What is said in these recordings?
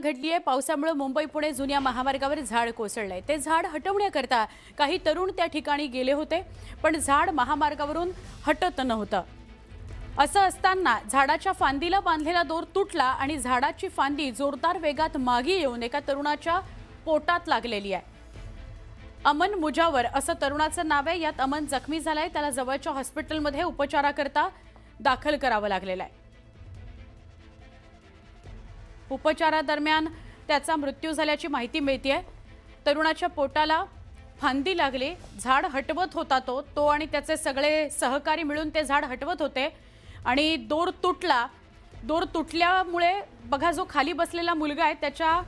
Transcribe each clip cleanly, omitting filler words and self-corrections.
घडली आहे। पावसामुळे मुंबई पुणे जुन्या महामार्गावर झाड कोसळले। ते झाड हटवण्याकरता काही तरुण त्या ठिकाणी गेले होते, पण झाड महामार्गावरून हटत नव्हतं। असं असताना झाडाच्या फांदीला बांधलेला दोर तुटला आणि झाडाची फांदी जोरदार वेगात मागे येऊन एका तरुणाच्या पोटात लागलेली आहे। अमन मुजावर असं तरुणाचं नाव आहे। यात अमन जखमी झालाय। त्याला जवळच्या हॉस्पिटलमध्ये उपचाराकरता दाखल करावं लागलेलं आहे। उपचारादरम्यान त्याचा मृत्यू झाल्याची माहिती मिळतेय। तरुणाच्या पोटाला फांदी लागली। झाड हटवत होता तो आणि त्याचे सगळे सहकारी मिळून ते झाड हटवत होते आणि दोर तुटला। दोर तुटल्यामुळे बघा जो खाली बसलेला मुलगा आहे त्याच्या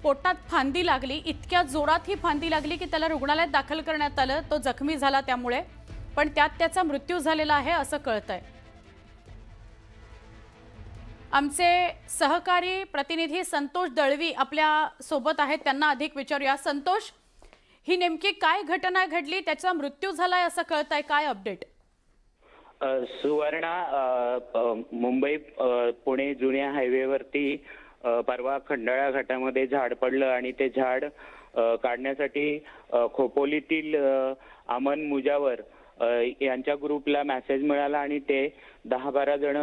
पोटात फांदी लागली। इतक्या जोरात ही फांदी लागली की त्याला रुग्णालयात दाखल करण्यात आलं। तो जखमी झाला त्यामुळे, पण त्यात त्याचा मृत्यू झालेला आहे असं कळतंय। आमचे सहकारी प्रतिनिधी संतोष दळवी आपल्या सोबत आहेत, त्यांना अधिक विचारूया। संतोष, ही नेमकी काय घटना घडली? त्याचा मृत्यू झालाय असं कळतंय, काय अपडेट? सुवर्णा, मुंबई पुणे जुन्या हायवेवरती परवा खंडाळा घाटामध्ये झाड पडलं आणि ते झाड काढण्यासाठी खोपोलीतील अमन मुजावर यांच्या ग्रुपला मेसेज मिळाला आणि ते 10-12 जण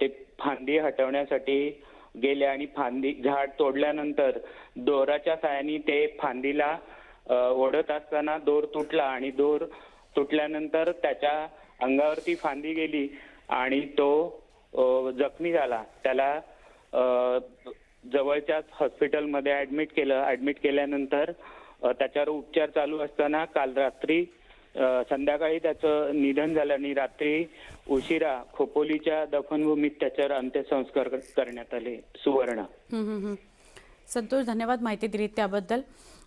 ते फांदी हटवण्यासाठी गेले आणि झाड तोडल्यानंतर दोराच्या साहाय्याने ते फांदीला ओढत असताना दोर तुटला आणि दोर तुटल्यानंतर त्याच्या अंगावरती फांदी गेली आणि तो जखमी झाला। त्याला जवळच्याच हॉस्पिटलमध्ये ऍडमिट केलं। ऍडमिट केल्यानंतर त्याच्यावर उपचार चालू असताना काल रात्री संध्याकाळी त्याचं निधन झालं आणि रात्री उशिरा खोपोलीच्या दफनभूमीत त्याच्यावर अंत्यसंस्कार करण्यात आले। सुवर्ण। संतोष, धन्यवाद माहिती दिली त्याबद्दल।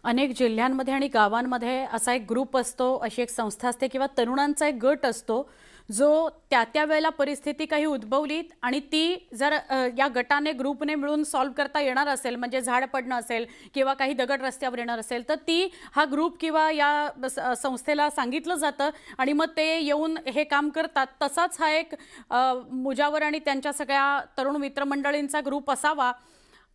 अनेक जिल्ह्यांमध्ये आणि गावांमध्ये असा एक ग्रुप असतो, अशी एक संस्था असते किंवा तरुणांचा एक गट असतो जो त्या वेळेला परिस्थिती काही उद्भवली आणि ती जर या गटाने ग्रुपने मिळून सॉल्व्ह करता येणार असेल, म्हणजे झाड पडणं असेल किंवा काही दगड रस्त्यावर येणार असेल, तर ती हा ग्रुप किंवा या संस्थेला सांगितलं जातं आणि मग ते येऊन हे काम करतात। तसाच हा एक मुजावर आणि त्यांच्या सगळ्या तरुण मित्रमंडळींचा ग्रुप असावा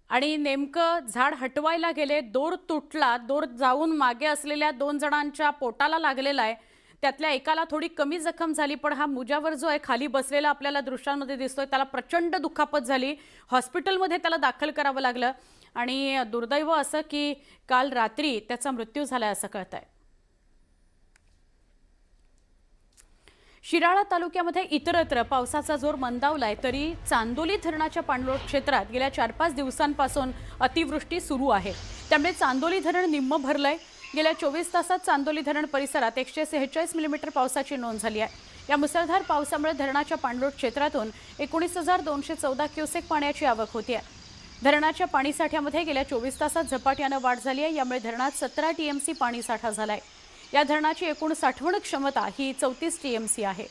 आणि नेमकं झाड हटवायला गेले, दोर तुटला, दोर जाऊन मागे असलेल्या 2 जणांच्या पोटाला लागलेला आहे। त्यातल्या एकाला थोडी कमी जखम झाली, पण हा मुजावर जो आहे खाली बसलेला आपल्याला दृश्यांमध्ये दिसतोय त्याला प्रचंड दुखापत झाली। हॉस्पिटलमध्ये त्याला दाखल करावं लागलं आणि दुर्दैव असं की काल रात्री त्याचा मृत्यू झालाय असं कळतंय। शिराळा तालुक्यामध्ये इतरत्र पावसाचा जोर मंदावलाय, तरी चांदोली धरणाच्या पाणलोट क्षेत्रात गेल्या 4-5 दिवसांपासून अतिवृष्टी सुरू आहे। त्यामुळे चांदोली धरण निम्म भरलंय। गेल्या 24 तासात चांदोली धरण परिसरात 146 मिलीमीटर पावसाची नोंद झाली आहे। या मुसळधार पावसामुळे धरणाच्या पाणलोट क्षेत्रातून 19,214 क्युसेक पाण्याची आवक होती आहे। धरणाच्या पाणीसाठ्यामध्ये गेल्या 24 तासात झपाट्याने वाढ झाली आहे। यामुळे धरणात 17 टीएमसी पाणीसाठा झालाय। या धरणाची एकूण साठवण क्षमता ही 34 टीएमसी आहे।